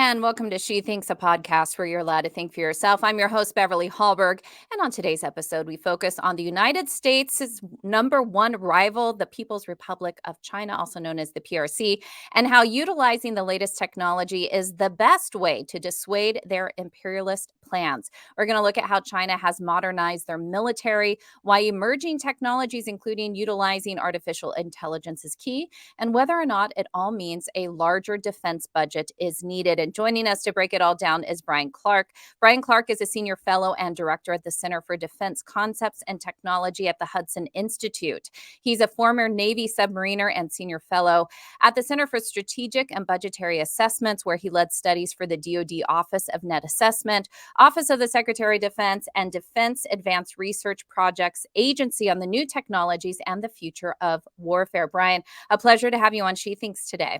and welcome to She Thinks, a podcast where you're allowed to think for yourself. I'm your host, Beverly Hallberg, and on today's episode, we focus on the United States' number one rival, the People's Republic of China, also known as the PRC, and how utilizing the latest technology is the best way to dissuade their imperialist plans. We're going to look at how China has modernized their military, why emerging technologies, including utilizing artificial intelligence, is key, and whether or not it all means a larger defense budget is needed. And joining us to break it all down is Bryan Clark. Bryan Clark is a senior fellow and director at the Center for Defense Concepts and Technology at the Hudson Institute. He's a former Navy submariner and senior fellow at the Center for Strategic and Budgetary Assessments, where he led studies for the DoD Office of Net Assessment, Office of the Secretary of Defense, and Defense Advanced Research Projects Agency on the new technologies and the future of warfare. Bryan, a pleasure to have you on She Thinks today.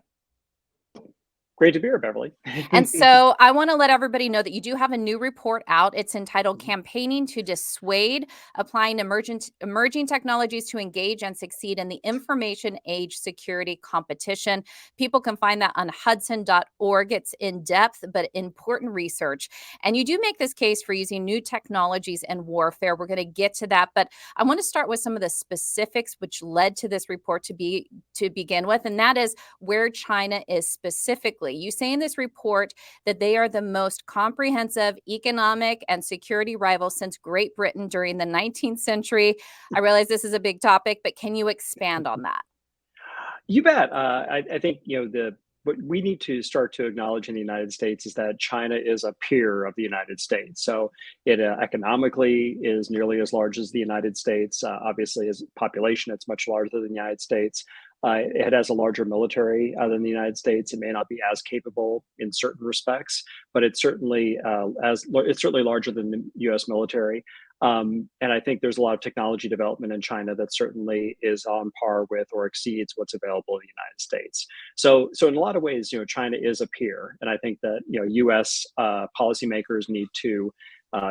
Great to be here, Beverly. And so I want to let everybody know that you do have a new report out. It's entitled Campaigning to Dissuade, Applying Emerging Technologies to Engage and Succeed in the Information Age Security Competition. People can find that on hudson.org. It's in-depth but important research. And you do make this case for using new technologies in warfare. We're going to get to that. But I want to start with some of the specifics which led to this report to begin with. And that is where China is specifically. You say in this report that they are the most comprehensive economic and security rival since Great Britain during the 19th century. I realize this is a big topic, but can you expand on that? You bet. I think what we need to start to acknowledge in the United States is that China is a peer of the United States. So it economically is nearly as large as the United States. Obviously, as population, it's much larger than the United States. It has a larger military than the United States. It may not be as capable in certain respects, but it's certainly larger than the U.S. military. And I think there's a lot of technology development in China that certainly is on par with or exceeds what's available in the United States. So in a lot of ways, China is a peer, and I think that U.S. Policymakers need to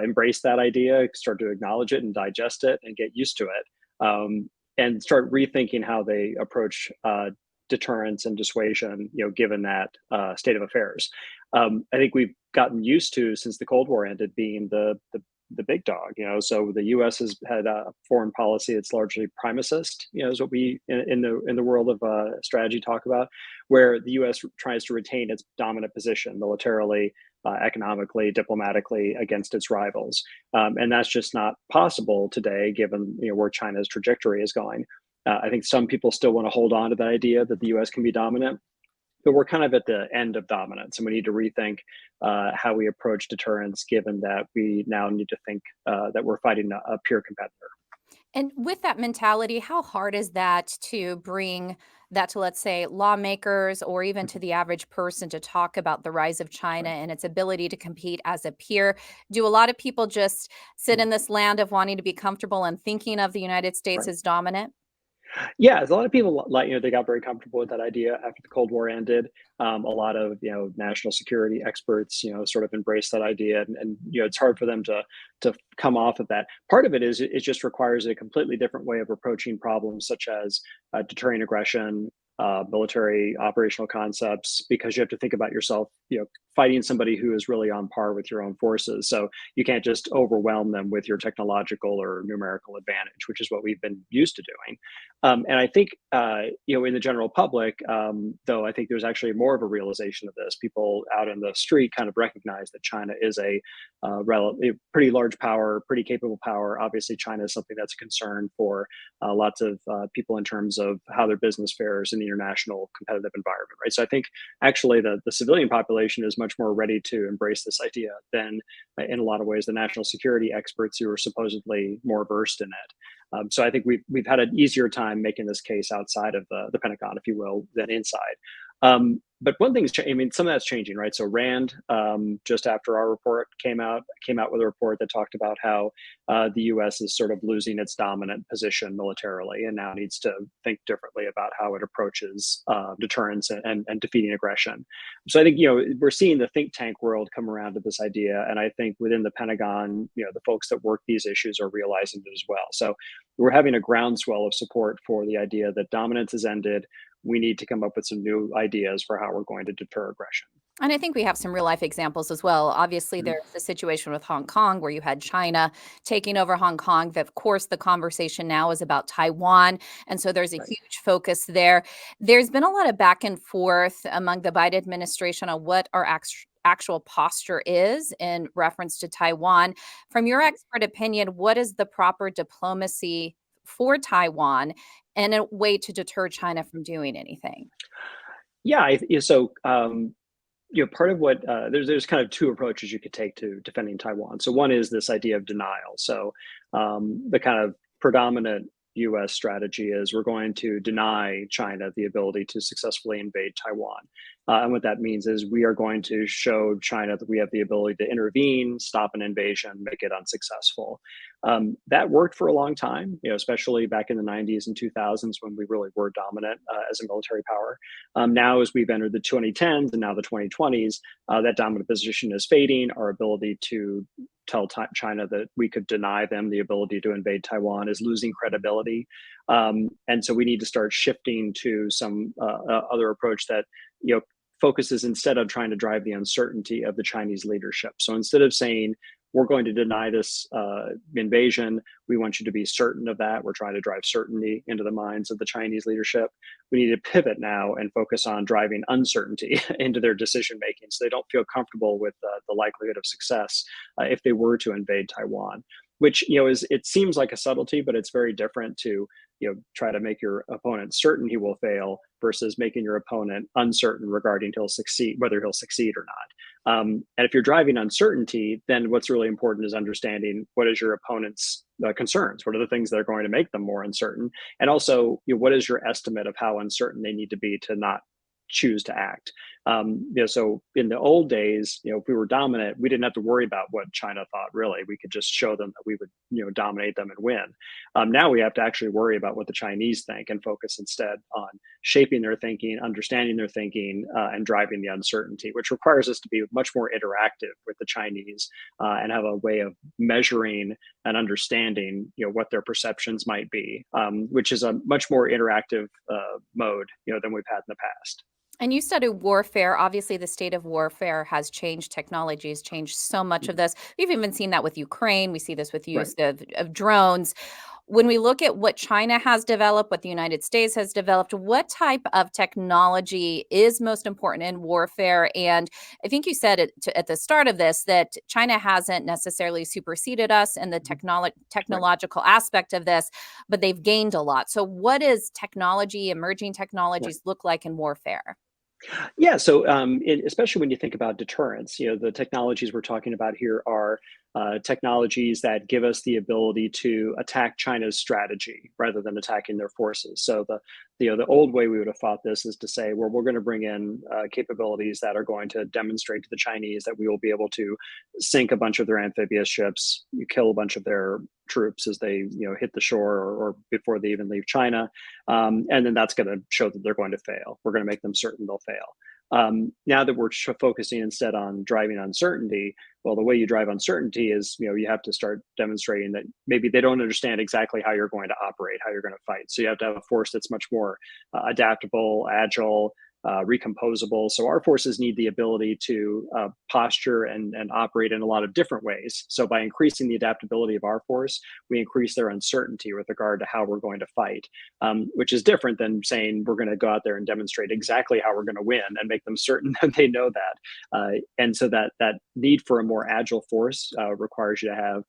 embrace that idea, start to acknowledge it and digest it, and get used to it. And start rethinking how they approach deterrence and dissuasion, given that state of affairs. I think we've gotten used to, since the Cold War ended, being the big dog. So the U.S. has had a foreign policy that's largely primacist. Is what we in the world of strategy talk about, where the U.S. tries to retain its dominant position militarily, economically, diplomatically against its rivals. And that's just not possible today, given where China's trajectory is going. I think some people still want to hold on to the idea that the U.S. can be dominant, but we're kind of at the end of dominance, and we need to rethink how we approach deterrence, given that we now need to think that we're fighting a peer competitor. And with that mentality, how hard is that to bring that to, let's say, lawmakers or even to the average person to talk about the rise of China and its ability to compete as a peer? Do a lot of people just sit in this land of wanting to be comfortable and thinking of the United States as dominant? Yeah, there's a lot of people they got very comfortable with that idea after the Cold War ended. A lot of national security experts sort of embraced that idea, and it's hard for them to come off of that. Part of it is it just requires a completely different way of approaching problems, such as deterring aggression, military operational concepts, because you have to think about yourself, fighting somebody who is really on par with your own forces. So you can't just overwhelm them with your technological or numerical advantage, which is what we've been used to doing. And I think, in the general public, though, I think there's actually more of a realization of this. People out in the street kind of recognize that China is a pretty large power, pretty capable power. Obviously, China is something that's a concern for lots of people in terms of how their business fares in the international competitive environment, right? So I think actually the civilian population is much more ready to embrace this idea than, in a lot of ways, the national security experts who are supposedly more versed in it. So I think we've had an easier time making this case outside of the Pentagon, if you will, than inside. But one thing is, some of that's changing, right? So Rand, just after our report came out with a report that talked about how the U.S. is sort of losing its dominant position militarily, and now needs to think differently about how it approaches deterrence and defeating aggression. So I think we're seeing the think tank world come around to this idea, and I think within the Pentagon, the folks that work these issues are realizing it as well. So we're having a groundswell of support for the idea that dominance has ended. We need to come up with some new ideas for how we're going to deter aggression. And I think we have some real life examples as well. Obviously, Mhm. there's the situation with Hong Kong where you had China taking over Hong Kong. Of course, the conversation now is about Taiwan. And so there's a Right. huge focus there. There's been a lot of back and forth among the Biden administration on what our actual posture is in reference to Taiwan. From your expert opinion, what is the proper diplomacy for Taiwan and a way to deter China from doing anything? Yeah. Part of what there's kind of two approaches you could take to defending Taiwan. So one is this idea of denial. So the kind of predominant U.S. strategy is we're going to deny China the ability to successfully invade Taiwan. And what that means is we are going to show China that we have the ability to intervene, stop an invasion, make it unsuccessful. That worked for a long time, especially back in the 90s and 2000s when we really were dominant as a military power. Now, as we've entered the 2010s and now the 2020s, that dominant position is fading. Our ability to tell China that we could deny them the ability to invade Taiwan is losing credibility. And so we need to start shifting to some other approach that, focuses instead of trying to drive the uncertainty of the Chinese leadership. So instead of saying, we're going to deny this invasion. We want you to be certain of that. We're trying to drive certainty into the minds of the Chinese leadership. We need to pivot now and focus on driving uncertainty into their decision making, so they don't feel comfortable with the likelihood of success if they were to invade Taiwan. Which is, it seems like a subtlety, but it's very different to try to make your opponent certain he will fail versus making your opponent uncertain regarding whether he'll succeed or not. And if you're driving uncertainty, then what's really important is understanding what is your opponent's concerns. What are the things that are going to make them more uncertain? And also, what is your estimate of how uncertain they need to be to not choose to act? So in the old days, if we were dominant, we didn't have to worry about what China thought. Really, we could just show them that we would, dominate them and win. Now we have to actually worry about what the Chinese think and focus instead on shaping their thinking, understanding their thinking, and driving the uncertainty, which requires us to be much more interactive with the Chinese and have a way of measuring and understanding, what their perceptions might be, which is a much more interactive mode, than we've had in the past. And you study warfare. Obviously, the state of warfare has changed. Technology has changed so much of Mhm. this. We've even seen that with Ukraine. We see this with Right. use of drones. When we look at what China has developed, what the United States has developed, what type of technology is most important in warfare? And I think you said at the start of this that China hasn't necessarily superseded us in the Mhm. Right. technological aspect of this, but they've gained a lot. So, what does technology, emerging Right. technologies look like in warfare? Yeah. So, especially when you think about deterrence, the technologies we're talking about here are technologies that give us the ability to attack China's strategy rather than attacking their forces. So the old way we would have fought this is to say, well, we're going to bring in capabilities that are going to demonstrate to the Chinese that we will be able to sink a bunch of their amphibious ships, you kill a bunch of their troops as they hit the shore or before they even leave China, and then that's going to show that they're going to fail. We're going to make them certain they'll fail. Now that we're focusing instead on driving uncertainty, well, the way you drive uncertainty is, you have to start demonstrating that maybe they don't understand exactly how you're going to operate, how you're going to fight. So you have to have a force that's much more adaptable, agile, recomposable. So our forces need the ability to posture and operate in a lot of different ways. So by increasing the adaptability of our force, we increase their uncertainty with regard to how we're going to fight, which is different than saying we're going to go out there and demonstrate exactly how we're going to win and make them certain that they know that. And so that need for a more agile force requires you to have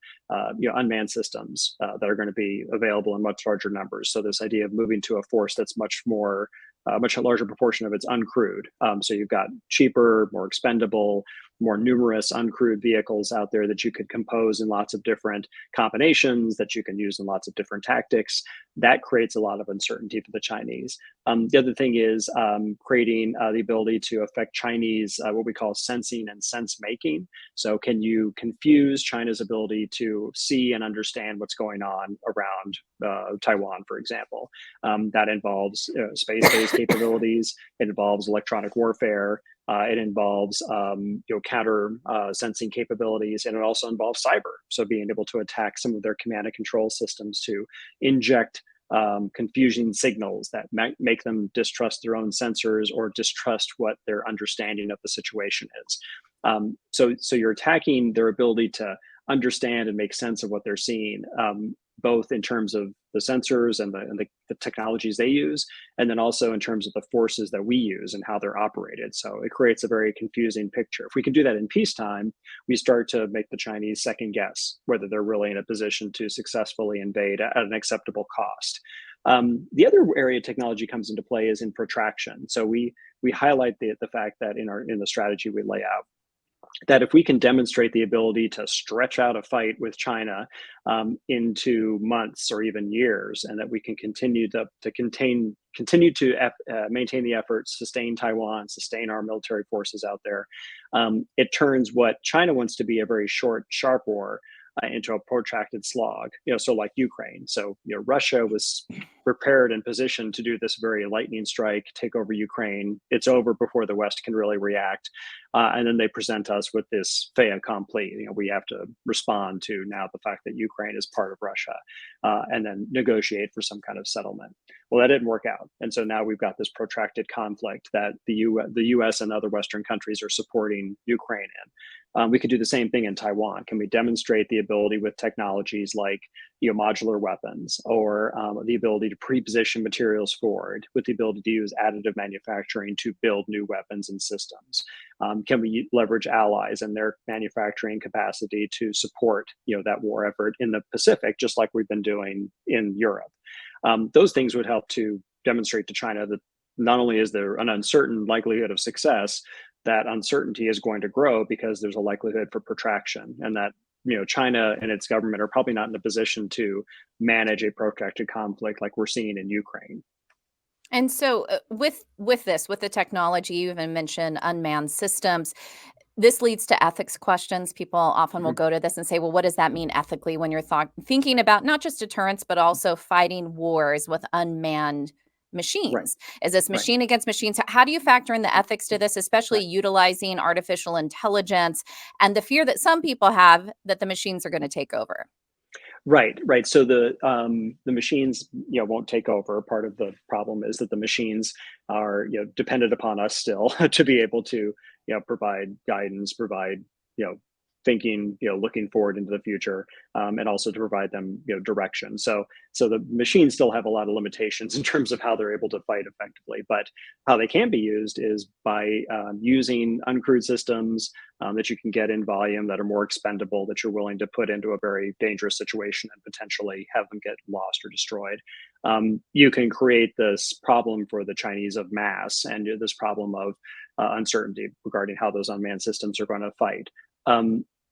unmanned systems that are going to be available in much larger numbers. So this idea of moving to a force that's much larger proportion of it's uncrewed. So you've got cheaper, more expendable, more numerous uncrewed vehicles out there that you could compose in lots of different combinations that you can use in lots of different tactics. That creates a lot of uncertainty for the Chinese. The other thing is creating the ability to affect Chinese, what we call sensing and sense making. So can you confuse China's ability to see and understand what's going on around Taiwan, for example? That involves space-based capabilities. It involves electronic warfare. It involves counter sensing capabilities, and it also involves cyber. So being able to attack some of their command and control systems to inject confusing signals that make them distrust their own sensors or distrust what their understanding of the situation is. So you're attacking their ability to understand and make sense of what they're seeing, both in terms of the sensors and the technologies they use, and then also in terms of the forces that we use and how they're operated. So it creates a very confusing picture. If we can do that in peacetime, we start to make the Chinese second guess whether they're really in a position to successfully invade at an acceptable cost. The other area technology comes into play is in protraction. So we highlight the fact that in the strategy we lay out, that if we can demonstrate the ability to stretch out a fight with China into months or even years, and that we can continue to maintain the efforts, sustain Taiwan, sustain our military forces out there, it turns what China wants to be a very short, sharp war into a protracted slog. So like Ukraine. So Russia was prepared and positioned to do this very lightning strike, take over Ukraine. It's over before the West can really react. And then they present us with this fait accompli. We have to respond to now the fact that Ukraine is part of Russia, and then negotiate for some kind of settlement. Well, that didn't work out. And so now we've got this protracted conflict that the US and other Western countries are supporting Ukraine in. We could do the same thing in Taiwan. Can we demonstrate the ability with technologies like modular weapons, or the ability to pre-position materials forward, with the ability to use additive manufacturing to build new weapons and systems? Can we leverage allies and their manufacturing capacity to support that war effort in the Pacific, just like we've been doing in Europe? Those things would help to demonstrate to China that not only is there an uncertain likelihood of success, that uncertainty is going to grow because there's a likelihood for protraction, and that China and its government are probably not in a position to manage a protracted conflict like we're seeing in Ukraine. And so, with the technology, you even mentioned unmanned systems. This leads to ethics questions. People often will Mhm. go to this and say, "Well, what does that mean ethically when you're thinking about not just deterrence, but also fighting wars with unmanned Right, machines? Is this right, machine against machines? How do you factor in the ethics to this, especially right. utilizing artificial intelligence and the fear that some people have that the machines are going to take over?" Right, right. So the machines, won't take over. Part of the problem is that the machines are, dependent upon us still to be able to, provide guidance, provide, you know, thinking, looking forward into the future, and also to provide them, direction. So the machines still have a lot of limitations in terms of how they're able to fight effectively. But how they can be used is by using uncrewed systems that you can get in volume, that are more expendable, that you're willing to put into a very dangerous situation and potentially have them get lost or destroyed. You can create this problem for the Chinese of mass, and this problem of uncertainty regarding how those unmanned systems are going to fight.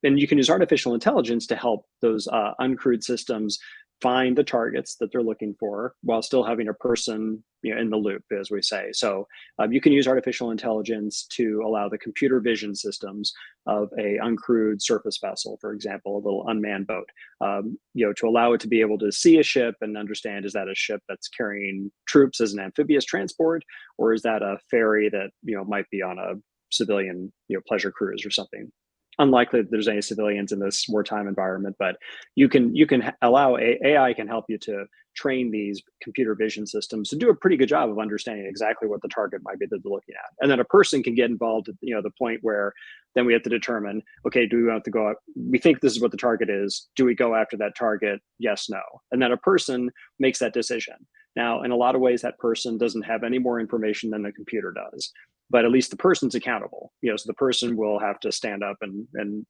And you can use artificial intelligence to help those uncrewed systems find the targets that they're looking for while still having a person, in the loop, as we say. So you can use artificial intelligence to allow the computer vision systems of a uncrewed surface vessel, for example, a little unmanned boat, to allow it to be able to see a ship and understand, is that a ship that's carrying troops as an amphibious transport, or is that a ferry that might be on a civilian pleasure cruise or something? Unlikely that there's any civilians in this wartime environment, but you can allow AI can help you to train these computer vision systems to do a pretty good job of understanding exactly what the target might be that they're looking at. And then a person can get involved at the point where then we have to determine, okay, do we want to go out? We think this is what the target is. Do we go after that target? Yes, no. And then a person makes that decision. Now, in a lot of ways, that person doesn't have any more information than the computer does, but at least the person's accountable. So the person will have to stand up and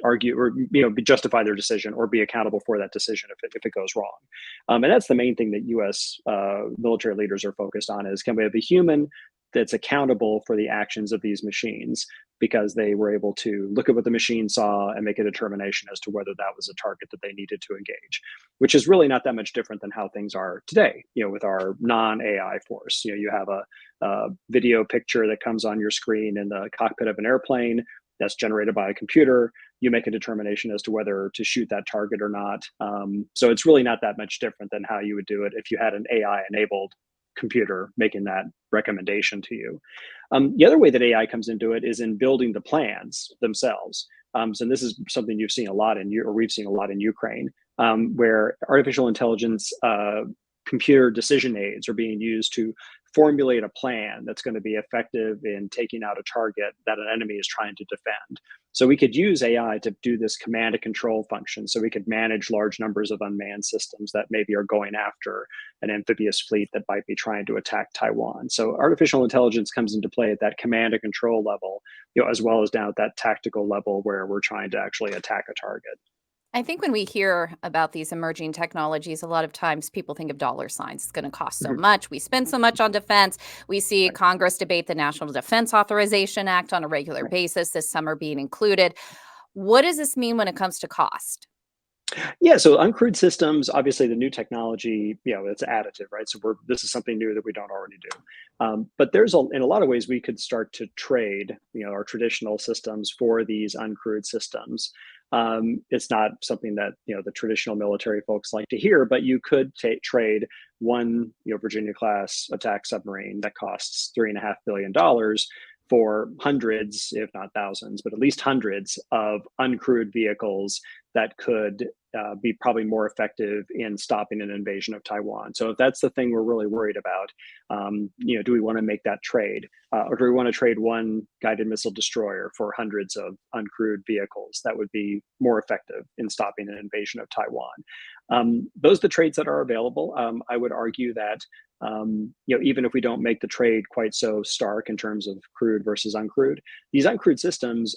argue, or justify their decision, or be accountable for that decision if it goes wrong. And that's the main thing that U.S. Military leaders are focused on: is can we have a human that's accountable for the actions of these machines, because they were able to look at what the machine saw and make a determination as to whether that was a target that they needed to engage, which is really not that much different than how things are today, with our non-AI force. You have a video picture that comes on your screen in the cockpit of an airplane that's generated by a computer. You make a determination as to whether to shoot that target or not. So it's really not that much different than how you would do it if you had an AI-enabled computer making that recommendation to you. The other way that AI comes into it is in building the plans themselves. So this is something you've seen a lot we've seen a lot in Ukraine, where artificial intelligence computer decision aids are being used to formulate a plan that's going to be effective in taking out a target that an enemy is trying to defend. So we could use AI to do this command and control function. So we could manage large numbers of unmanned systems that maybe are going after an amphibious fleet that might be trying to attack Taiwan. So artificial intelligence comes into play at that command and control level, as well as down at that tactical level where we're trying to actually attack a target. I think when we hear about these emerging technologies, a lot of times people think of dollar signs. It's going to cost so Mhm. much. We spend so much on defense. We see Right, Congress debate the National Defense Authorization Act on a regular right. basis, this summer being included. What does this mean when it comes to cost? Yeah, so uncrewed systems, obviously the new technology, it's additive, right? So this is something new that we don't already do. But in a lot of ways, we could start to trade, our traditional systems for these uncrewed systems. It's not something that, the traditional military folks like to hear, but you could trade one, Virginia class attack submarine that costs $3.5 billion for hundreds, if not thousands, but at least hundreds of uncrewed vehicles that could be probably more effective in stopping an invasion of Taiwan. So if that's the thing we're really worried about, do we want to make that trade, or do we want to trade one guided missile destroyer for hundreds of uncrewed vehicles that would be more effective in stopping an invasion of Taiwan? Those are the trades that are available. I would argue that even if we don't make the trade quite so stark in terms of crewed versus uncrewed, these uncrewed systems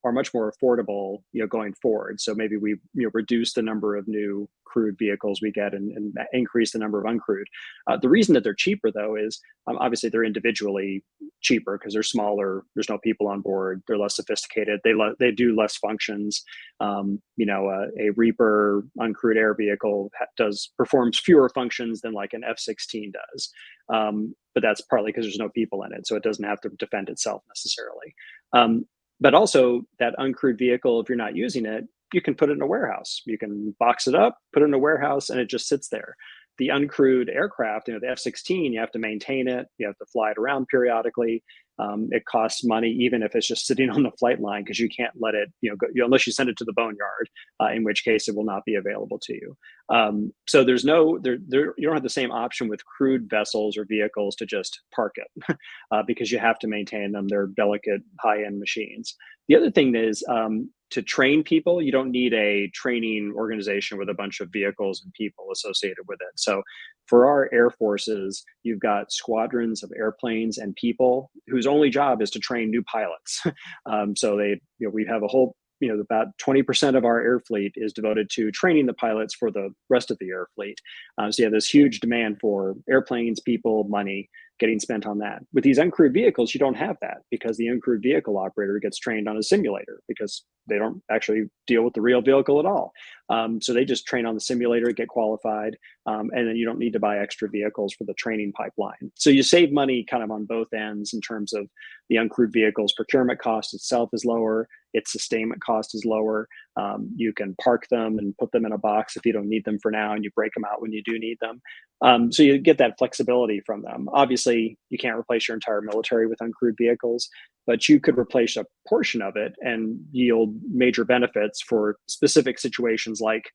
are much more affordable, going forward. So maybe we reduce the number of new crewed vehicles we get and increase the number of uncrewed. The reason that they're cheaper, though, is obviously they're individually cheaper because they're smaller. There's no people on board. They're less sophisticated. They do less functions. A Reaper uncrewed air vehicle performs fewer functions than like an F-16 does. But that's partly because there's no people in it, so it doesn't have to defend itself necessarily. But also that uncrewed vehicle, if you're not using it, you can put it in a warehouse. You can box it up, put it in a warehouse, and it just sits there. The uncrewed aircraft, the F-16, you have to maintain it. You have to fly it around periodically. It costs money, even if it's just sitting on the flight line, because you can't let it, go, unless you send it to the boneyard, in which case it will not be available to you. So there's you don't have the same option with crewed vessels or vehicles to just park it because you have to maintain them. They're delicate, high-end machines. The other thing is to train people, you don't need a training organization with a bunch of vehicles and people associated with it. So for our air forces, you've got squadrons of airplanes and people whose only job is to train new pilots. So we have a whole, about 20% of our air fleet is devoted to training the pilots for the rest of the air fleet. So you have this huge demand for airplanes, people, money getting spent on that. With these uncrewed vehicles, you don't have that because the uncrewed vehicle operator gets trained on a simulator because they don't actually deal with the real vehicle at all. So they just train on the simulator, get qualified, and then you don't need to buy extra vehicles for the training pipeline. So you save money kind of on both ends in terms of the uncrewed vehicles. Procurement cost itself is lower. Its sustainment cost is lower. You can park them and put them in a box if you don't need them for now, and you break them out when you do need them. So you get that flexibility from them. Obviously, you can't replace your entire military with uncrewed vehicles, but you could replace a portion of it and yield major benefits for specific situations like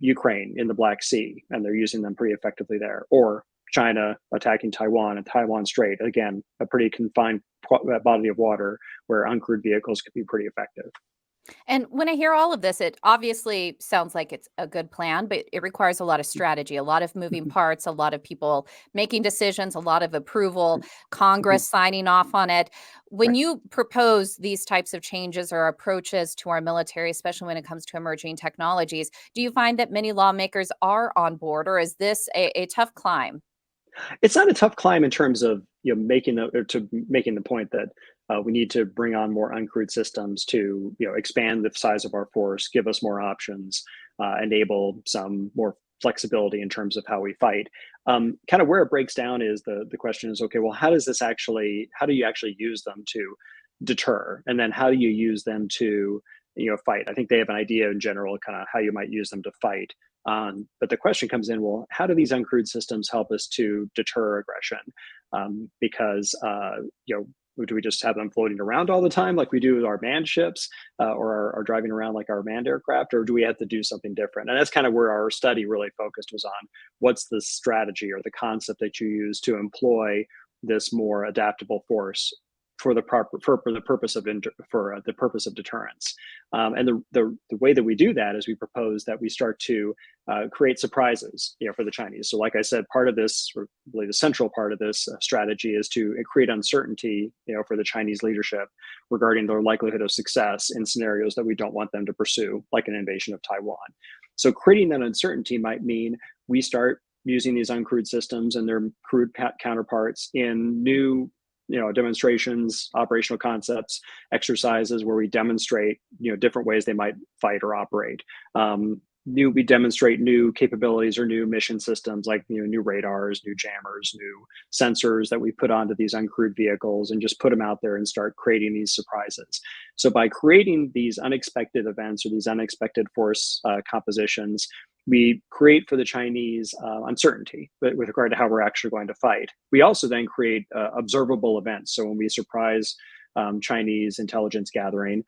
Ukraine in the Black Sea, and they're using them pretty effectively there, or China attacking Taiwan and Taiwan Strait. Again, a pretty confined body of water where uncrewed vehicles could be pretty effective. And when I hear all of this, it obviously sounds like it's a good plan, but it requires a lot of strategy, a lot of moving Mhm. parts, a lot of people making decisions, a lot of approval, Mhm. Congress signing off on it. When Right. you propose these types of changes or approaches to our military, especially when it comes to emerging technologies, do you find that many lawmakers are on board, or is this a tough climb? It's not a tough climb in terms of making the point that we need to bring on more uncrewed systems to expand the size of our force, give us more options, enable some more flexibility in terms of how we fight. Kind of where it breaks down is the question is, okay, well, how do you actually use them to deter, and then how do you use them to fight? I think they have an idea in general, kind of how you might use them to fight. But the question comes in, well, how do these uncrewed systems help us to deter aggression? Because Do we just have them floating around all the time like we do with our manned ships, or are driving around like our manned aircraft, or do we have to do something different? And that's kind of where our study really focused, was on what's the strategy or the concept that you use to employ this more adaptable force for the proper for the purpose of the purpose of deterrence. And the way that we do that is we propose that we start to create surprises, for the Chinese. So, like I said, part of this, or really the central part of this strategy, is to create uncertainty, for the Chinese leadership regarding their likelihood of success in scenarios that we don't want them to pursue, like an invasion of Taiwan. So, creating that uncertainty might mean we start using these uncrewed systems and their crewed counterparts in new demonstrations, operational concepts, exercises where we demonstrate, different ways they might fight or operate. We demonstrate new capabilities or new mission systems, like new radars, new jammers, new sensors that we put onto these uncrewed vehicles, and just put them out there and start creating these surprises. So by creating these unexpected events or these unexpected force compositions, we create for the Chinese uncertainty with regard to how we're actually going to fight. We also then create observable events. So when we surprise Chinese intelligence gathering,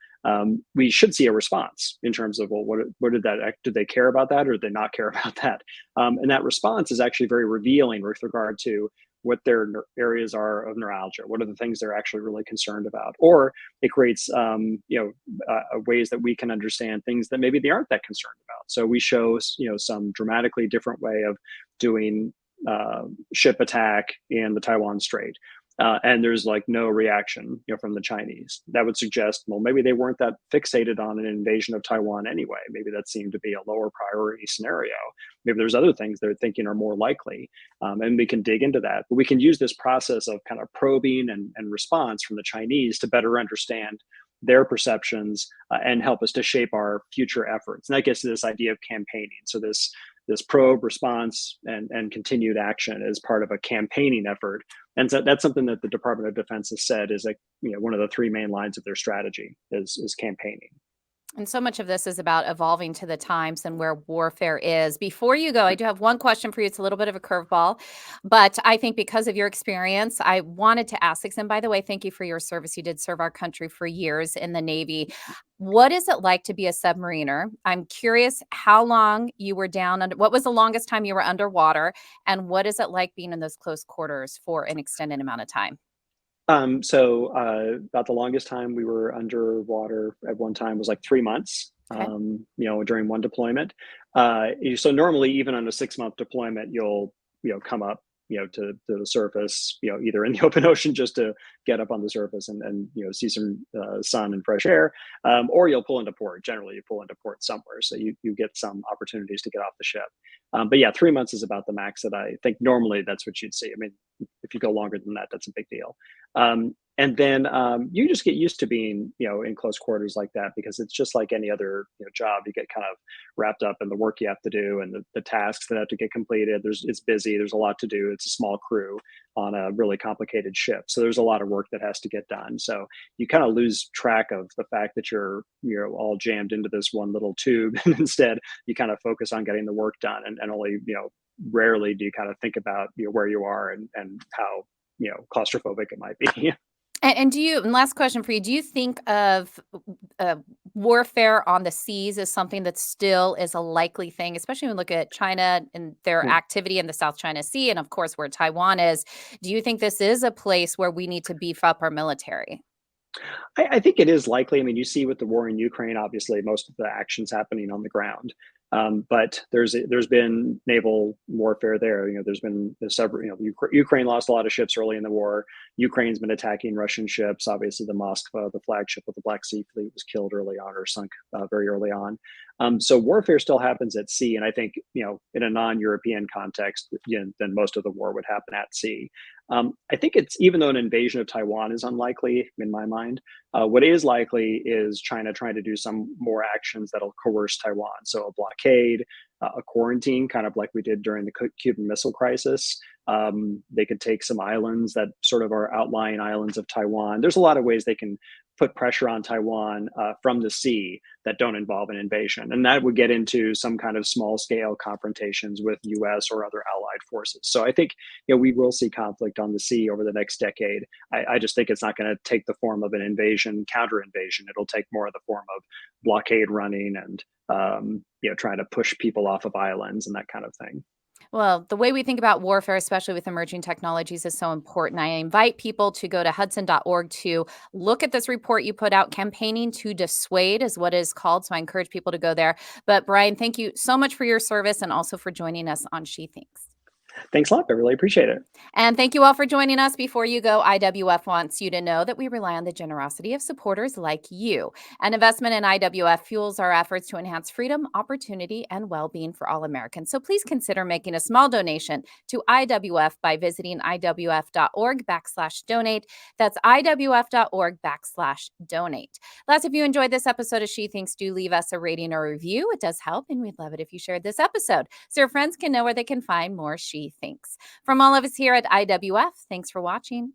we should see a response in terms of, well, did they care about that, or did they not care about that? And that response is actually very revealing with regard to what their areas are of neuralgia. What are the things they're actually really concerned about? Or it creates, ways that we can understand things that maybe they aren't that concerned about. So we show, some dramatically different way of doing ship attack in the Taiwan Strait. And there's like no reaction, from the Chinese. That would suggest, well, maybe they weren't that fixated on an invasion of Taiwan anyway. Maybe that seemed to be a lower priority scenario. Maybe there's other things they're thinking are more likely, and we can dig into that. But we can use this process of kind of probing and response from the Chinese to better understand their perceptions, and help us to shape our future efforts. And that gets to this idea of campaigning. So this probe, response, and continued action is part of a campaigning effort. And so that's something that the Department of Defense has said is like, one of the three main lines of their strategy is campaigning. And so much of this is about evolving to the times and where warfare is. Before you go, I do have one question for you. It's a little bit of a curveball, but I think because of your experience, I wanted to ask this. And by the way, thank you for your service. You did serve our country for years in the Navy. What is it like to be a submariner? I'm curious how long you were down under, what was the longest time you were underwater? And what is it like being in those close quarters for an extended amount of time? About the longest time we were underwater at one time was like 3 months, Okay. during one deployment. So normally, even on a 6-month deployment, you'll, come up, to the surface, either in the open ocean just to get up on the surface and see some sun and fresh air, or you'll pull into port. Generally, you pull into port somewhere, so you get some opportunities to get off the ship. But yeah, 3 months is about the max that I think normally that's what you'd see. I mean, if you go longer than that, that's a big deal. And then you just get used to being, in close quarters like that, because it's just like any other job. You get kind of wrapped up in the work you have to do and the tasks that have to get completed. It's busy. There's a lot to do. It's a small crew on a really complicated ship, so there's a lot of work that has to get done. So you kind of lose track of the fact that you're all jammed into this one little tube, and instead you kind of focus on getting the work done, and only rarely do you kind of think about where you are and how claustrophobic it might be. And last question for you, do you think of warfare on the seas as something that still is a likely thing, especially when we look at China and their activity in the South China Sea, and of course where Taiwan is? Do you think this is a place where we need to beef up our military? I think it is likely. I mean, you see with the war in Ukraine, obviously, most of the action's happening on the ground. But there's been naval warfare there. There's been several. Ukraine lost a lot of ships early in the war. Ukraine's been attacking Russian ships. Obviously, the Moskva, the flagship of the Black Sea Fleet, was killed early on or sunk very early on. So warfare still happens at sea, and I think in a non-European context, then most of the war would happen at sea. I think it's, even though an invasion of Taiwan is unlikely in my mind, what is likely is China trying to do some more actions that'll coerce Taiwan. So a blockade, a quarantine, kind of like we did during the Cuban Missile Crisis. They could take some islands that sort of are outlying islands of Taiwan. There's a lot of ways they can put pressure on Taiwan from the sea that don't involve an invasion. And that would get into some kind of small scale confrontations with US or other allied forces. So I think, we will see conflict on the sea over the next decade. I just think it's not going to take the form of an invasion, counter invasion. It'll take more of the form of blockade running and, trying to push people off of islands and that kind of thing. Well, the way we think about warfare, especially with emerging technologies, is so important. I invite people to go to hudson.org to look at this report you put out. Campaigning to Dissuade is what it is called. So I encourage people to go there. But Bryan, thank you so much for your service and also for joining us on She Thinks. Thanks a lot. I really appreciate it. And thank you all for joining us. Before you go, IWF wants you to know that we rely on the generosity of supporters like you. An investment in IWF fuels our efforts to enhance freedom, opportunity, and well-being for all Americans. So please consider making a small donation to IWF by visiting iwf.org/donate. That's iwf.org/donate. Last, if you enjoyed this episode of She Thinks, do leave us a rating or review. It does help, and we'd love it if you shared this episode so your friends can know where they can find more She Thinks. From all of us here at IWF, thanks for watching.